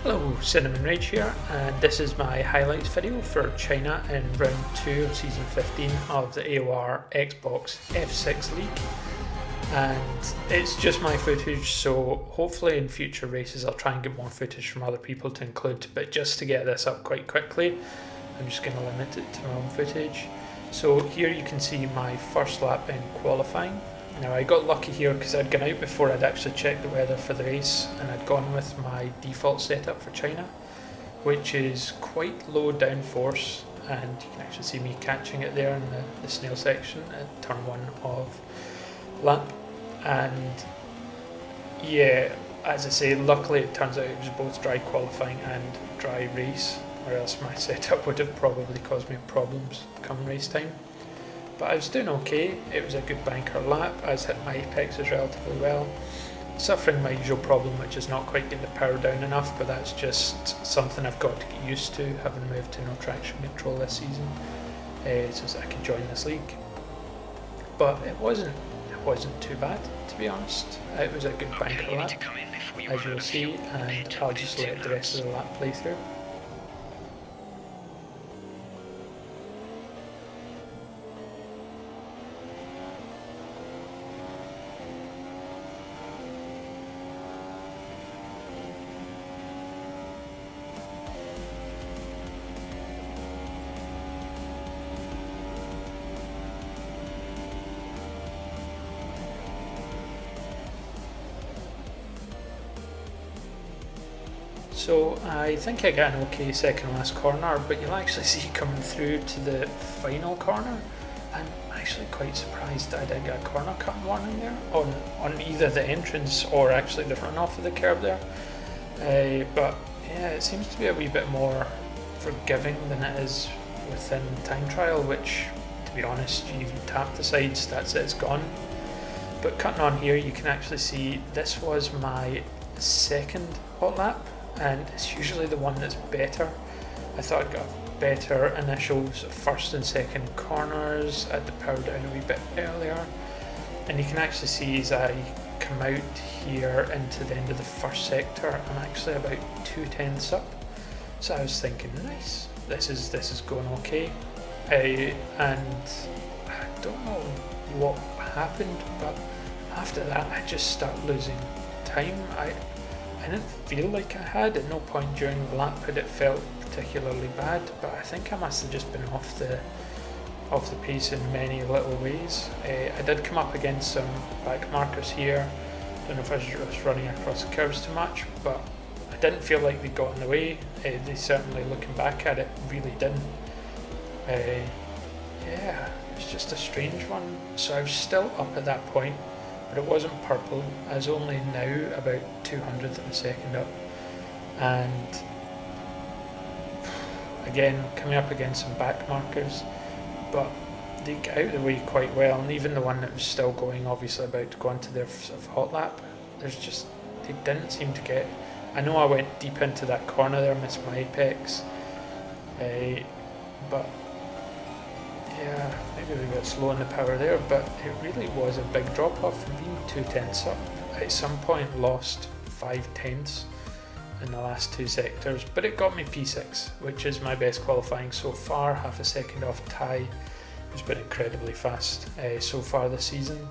Hello, Cinnamon Rage here, and this is my highlights video for China in round 2 of season 15 of the AOR Xbox F6 League. And it's just my footage, so hopefully in future races I'll try and get more footage from other people to include, but just to get this up quite quickly, I'm just going to limit it to my own footage. So here you can see my first lap in qualifying. Now I got lucky here because I'd gone out before I'd actually checked the weather for the race, and I'd gone with my default setup for China, which is quite low downforce, and you can actually see me catching it there in the snail section at turn 1 of lap. And yeah, as I say, luckily it turns out it was both dry qualifying and dry race, or else my setup would have probably caused me problems come race time. But I was doing okay. It was a good banker lap. I was hitting my apexes relatively well, suffering my usual problem, which is not quite getting the power down enough, but that's just something I've got to get used to, having moved to no traction control this season, so that I can join this league. But it wasn't too bad, to be honest. It was a good banker lap, as you'll see, and I'll just let the rest of the lap play through. So I think I got an okay second last corner, but you'll actually see coming through to the final corner, I'm actually quite surprised that I didn't get a corner cutting warning there on either the entrance or actually the runoff of the curb there. But yeah, it seems to be a wee bit more forgiving than it is within time trial, which, to be honest, you even tap the sides, that's it, it's gone. But cutting on here, you can actually see this was my second hot lap, and it's usually the one that's better. I thought I got better initials, first and second corners, I had the power down a wee bit earlier, and you can actually see as I come out here into the end of the first sector, I'm actually about 2/10 up. So I was thinking, nice, this is going okay. And I don't know what happened, but after that I just started losing time. I didn't feel like I had. At no point during the lap had it felt particularly bad, but I think I must have just been off the pace in many little ways. I did come up against some back markers here. Don't know if I was running across the curves too much, but I didn't feel like they got in the way. They certainly, looking back at it, really didn't. Yeah, it's just a strange one. So I was still up at that point, but it wasn't purple. I was only now about 200th of a second up, and again coming up against some back markers, but they got out of the way quite well. And even the one that was still going, obviously about to go into their sort of hot lap, they didn't seem to get. I know I went deep into that corner there, missed my apex, but yeah, maybe we got slow in the power there, but it really was a big drop off from being 2/10 up. At some point lost 5/10 in the last 2 sectors, but it got me P6, which is my best qualifying so far, half a second off Tai, who's been incredibly fast so far this season.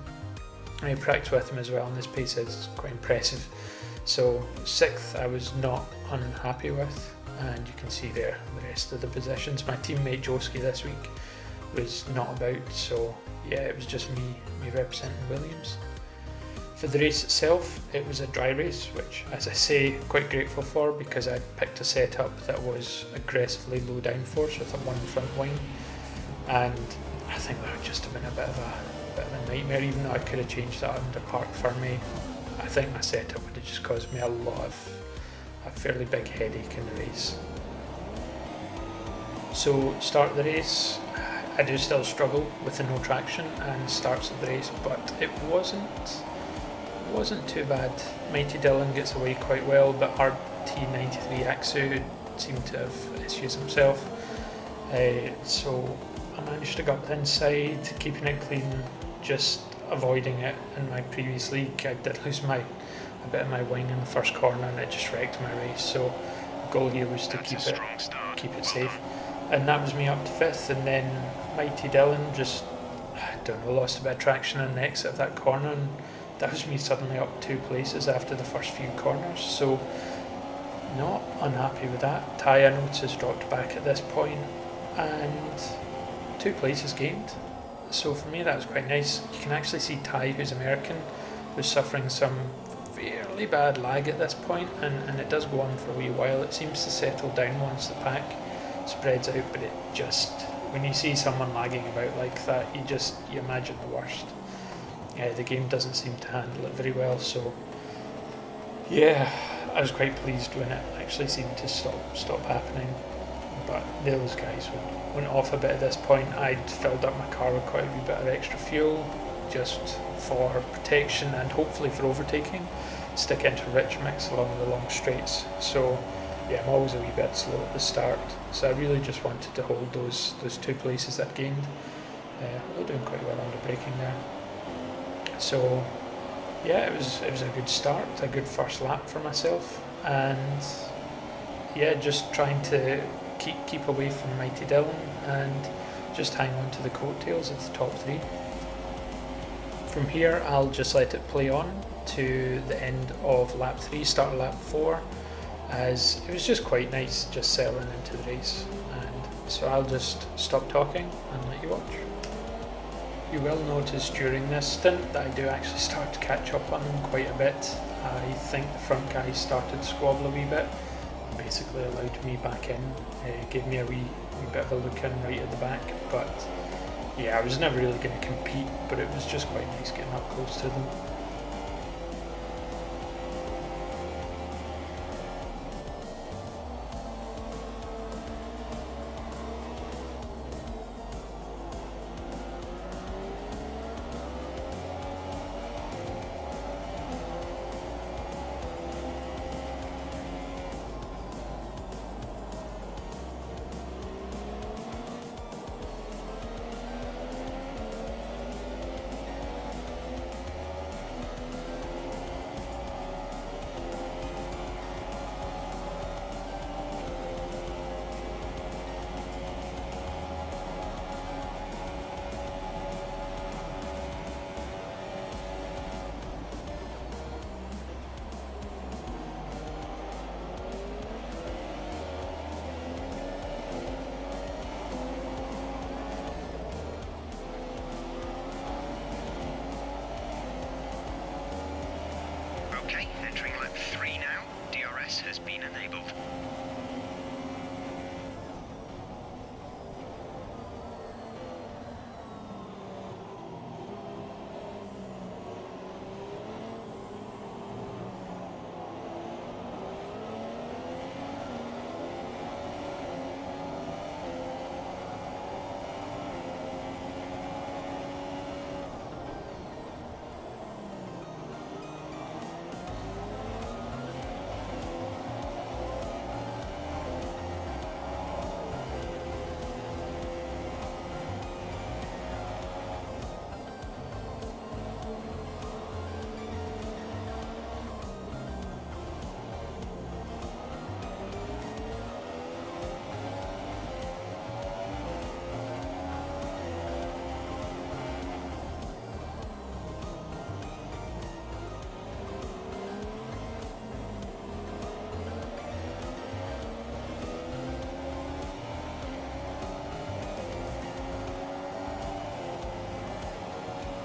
I practiced with him as well, and his pace is quite impressive. So 6th I was not unhappy with, and you can see there the rest of the positions. My teammate Joski this week was not about, so yeah, it was just me representing Williams. For the race itself, it was a dry race, which, as I say, quite grateful for, because I picked a setup that was aggressively low downforce with a one front wing, and I think that would just have been a bit of a nightmare. Even though I could have changed that under park for me, I think my setup would have just caused me a fairly big headache in the race. So start of the race, I do still struggle with the no traction and starts of the race, but it wasn't too bad. Mighty Dylan gets away quite well, but RT93 Aksu seemed to have issues himself. So I managed to go up the inside, keeping it clean, just avoiding it. In my previous league, I did lose a bit of my wing in the first corner, and it just wrecked my race. So Goal here was to keep it safe, and that was me up to 5th. And then Mighty Dylan just, I don't know, lost a bit of traction on the exit of that corner, and that was me suddenly up 2 places after the first few corners. So not unhappy with that. Ty, I noticed, has dropped back at this point, and 2 places gained. So for me that was quite nice. You can actually see Ty, who's American, was suffering some fairly bad lag at this point, and it does go on for a wee while. It seems to settle down once the pack spreads out, but it just, when you see someone lagging about like that, you imagine the worst. The game doesn't seem to handle it very well, so yeah, I was quite pleased when it actually seemed to stop happening. But those guys went off a bit at this point. I'd filled up my car with quite a wee bit of extra fuel, just for protection and hopefully for overtaking, stick into rich mix along the long straights. So yeah, I'm always a wee bit slow at the start, so I really just wanted to hold those 2 places I'd gained. We're doing quite well under braking there. So yeah, it was a good start, a good first lap for myself, and yeah, just trying to keep away from Mighty Dylan and just hang on to the coattails of the top 3. From here I'll just let it play on to the end of lap 3, start of lap 4, as it was just quite nice just settling into the race. And so I'll just stop talking and let you watch. You will notice during this stint that I do actually start to catch up on them quite a bit. I think the front guys started to squabble a wee bit, basically allowed me back in, gave me a wee bit of a look in right at the back. But yeah, I was never really going to compete, but it was just quite nice getting up close to them. Okay, entering lap 3 now. DRS has been enabled.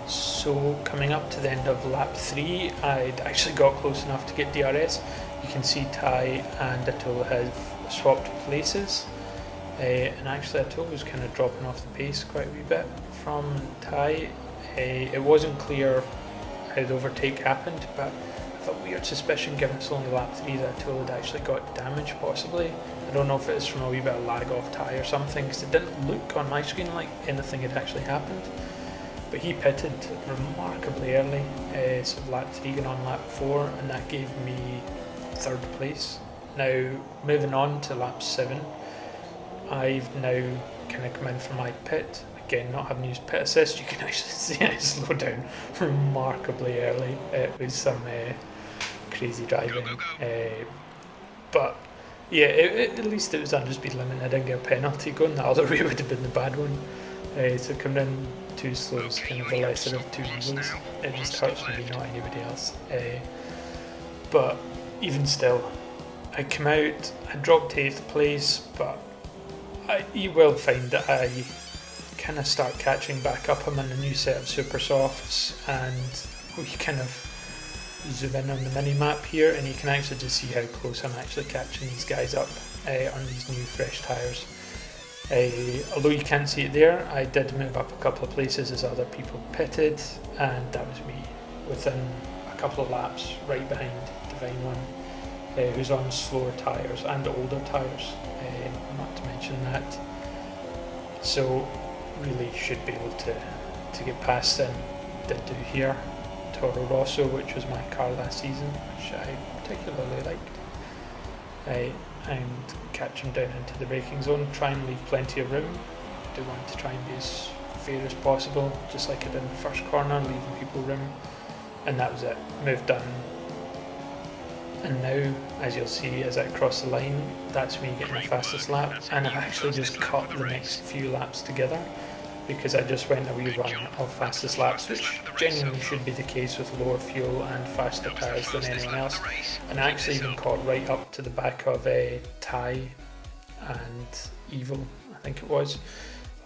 So coming up to the end of lap 3, I'd actually got close enough to get DRS. You can see Ty and Atul have swapped places, and actually Atul was kind of dropping off the pace quite a wee bit from Ty. It wasn't clear how the overtake happened, but I thought weird suspicion, given it's only lap 3, that Atul had actually got damage possibly. I don't know if it was from a wee bit of lag off Ty or something, because it didn't look on my screen like anything had actually happened. But he pitted remarkably early, so lap 3 going on lap 4, and that gave me 3rd place. Now moving on to lap 7, I've now kind of come in from my pit. Again, not having used pit assist, you can actually see I slowed down remarkably early. It was some crazy driving, but Yeah, at least it was under speed limit. I didn't get a penalty. Going the other way would have been the bad one. So coming in too slow is kind of the lesser of two evils. It just hurts me, not anybody else. But even still, I come out, I dropped 8th place, but you will find that I kind of start catching back up. I'm on a new set of super softs, and we kind of zoom in on the mini map here, and you can actually just see how close I'm actually catching these guys up on these new fresh tyres. Although you can't see it there, I did move up a couple of places as other people pitted, and that was me within a couple of laps right behind Divine One, who's on slower tyres and older tyres, not to mention that. So really should be able to get past them. Did do here. R02, which was my car last season, which I particularly liked. And catch him down into the braking zone, try and leave plenty of room. Do want to try and be as fair as possible, just like I did in the first corner, leaving people room. And that was it, move done. And now, as you'll see as I cross the line, that's me getting the fastest lap, and I've actually just cut the next few laps together, because I just went a wee run of fastest laps, which genuinely should be the case with lower fuel and faster tyres than anyone else. And I actually even caught right up to the back of a Ty and Evil, I think it was.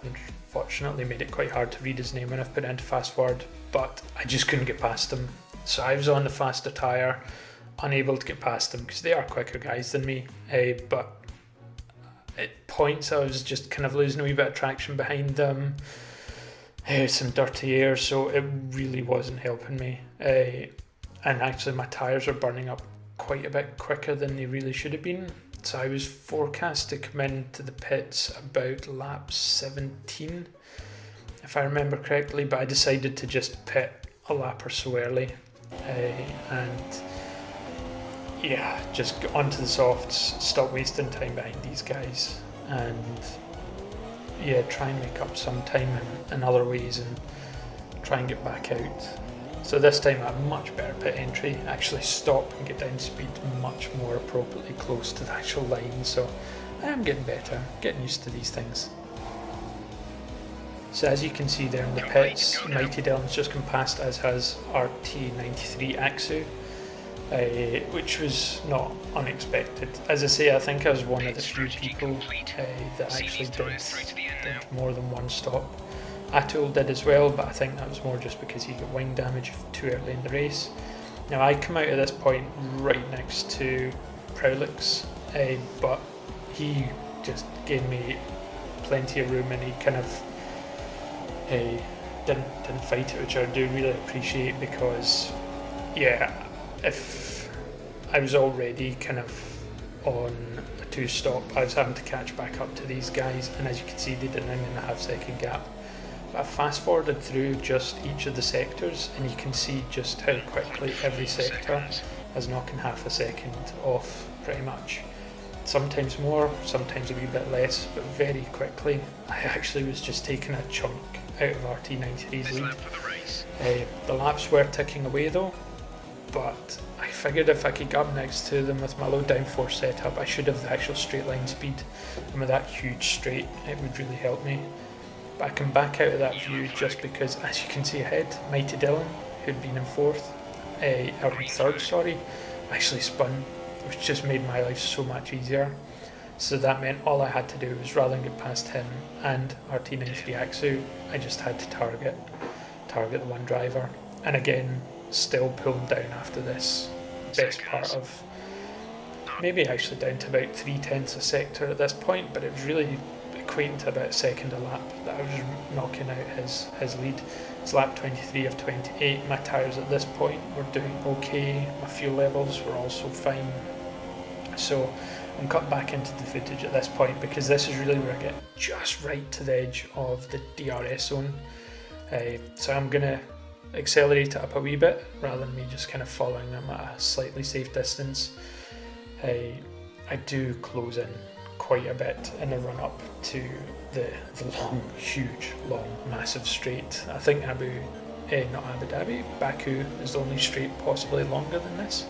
Unfortunately made it quite hard to read his name when I've put it into fast forward, but I just couldn't get past him. So I was on the faster tyre, unable to get past them, because they are quicker guys than me, but at points I was just kind of losing a wee bit of traction behind them, some dirty air, so it really wasn't helping me, and actually my tyres were burning up quite a bit quicker than they really should have been. So I was forecast to come into the pits about lap 17, if I remember correctly, but I decided to just pit a lap or so early, and yeah, just get onto the softs, stop wasting time behind these guys, and yeah, try and make up some time in other ways and try and get back out. So this time I have much better pit entry, actually stop and get down to speed much more appropriately close to the actual line, so I am getting better, getting used to these things. So as you can see there in the pits, Mighty Dylan's just come past, as has RT93 Axu. Which was not unexpected. As I say, I think I was one of the few people that actually did more than one stop. Atul did as well, but I think that was more just because he got wing damage too early in the race. Now I come out at this point right next to Prowlix, but he just gave me plenty of room, and he kind of didn't fight it, which I do really appreciate, because yeah, if I was already kind of on a 2-stop, I was having to catch back up to these guys, and as you can see they did a 9.5 second gap. But I fast forwarded through just each of the sectors, and you can see just how quickly every sector is knocking half a second off pretty much. Sometimes more, sometimes a wee bit less, but very quickly. I actually was just taking a chunk out of RT93's lead. The laps were ticking away though, but I figured if I could get up next to them with my low downforce setup, I should have the actual straight line speed, and with that huge straight it would really help me. But I come back out of that view just because, as you can see ahead, Mighty Dylan, who'd been in 4th, or in 3rd sorry, actually spun, which just made my life so much easier. So that meant all I had to do was, rather than get past him and RT93 Axu, I just had to target the one driver, and again still pulling down after this best part of maybe actually down to about 3/10 a sector at this point, but it was really equating to about a second a lap that I was knocking out his lead. It's lap 23 of 28. My tyres at this point were doing okay, my fuel levels were also fine, so I'm cut back into the footage at this point, because this is really where I get just right to the edge of the DRS zone. So I'm going to accelerate it up a wee bit rather than me just kind of following them at a slightly safe distance. I do close in quite a bit in the run up to the long, huge, long, massive straight. I think Baku is the only straight possibly longer than this.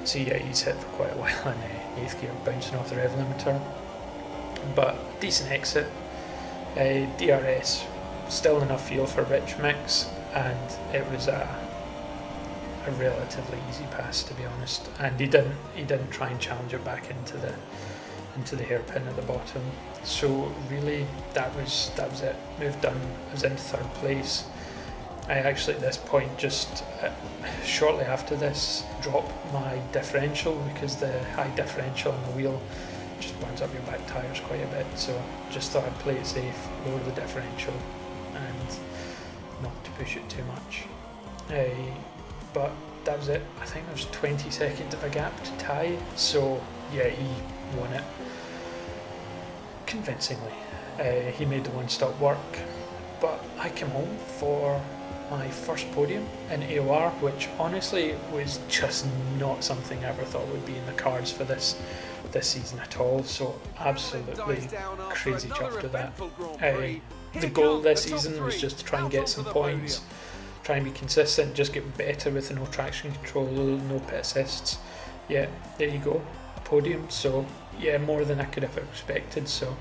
So yeah, he's hit for quite a while in 8th gear, bouncing off the rev limiter. But decent exit. DRS, still enough fuel for a rich mix, and it was a relatively easy pass, to be honest. And he didn't try and challenge it back into the hairpin at the bottom. So really, that was it. Move done. I was in 3rd place. I actually at this point just shortly after this dropped my differential, because the high differential on the wheel just burns up your back tyres quite a bit. So just thought I'd play it safe, lower the differential, and not to push it too much. But that was it. I think there was 20 seconds of a gap to tie. So yeah, he won it convincingly. He made the one-stop work. But I came home for my first podium in AOR, which honestly was just not something I ever thought would be in the cards for this season at all. So absolutely crazy chuffed with that. The goal this season was just to try and get some points, try and be consistent, just get better with the no traction control, no pit assists. Yeah, there you go, a podium. So yeah, more than I could have expected. So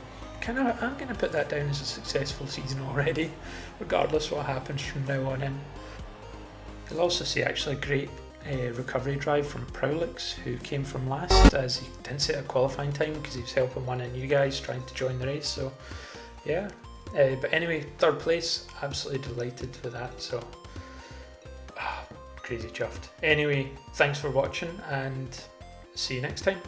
I'm going to put that down as a successful season already, regardless what happens from now on in. You'll also see actually a great recovery drive from Prowlix, who came from last, as he didn't set a qualifying time because he was helping one of you guys trying to join the race. So yeah, but anyway, 3rd place, absolutely delighted with that. So crazy chuffed. Anyway, thanks for watching and see you next time.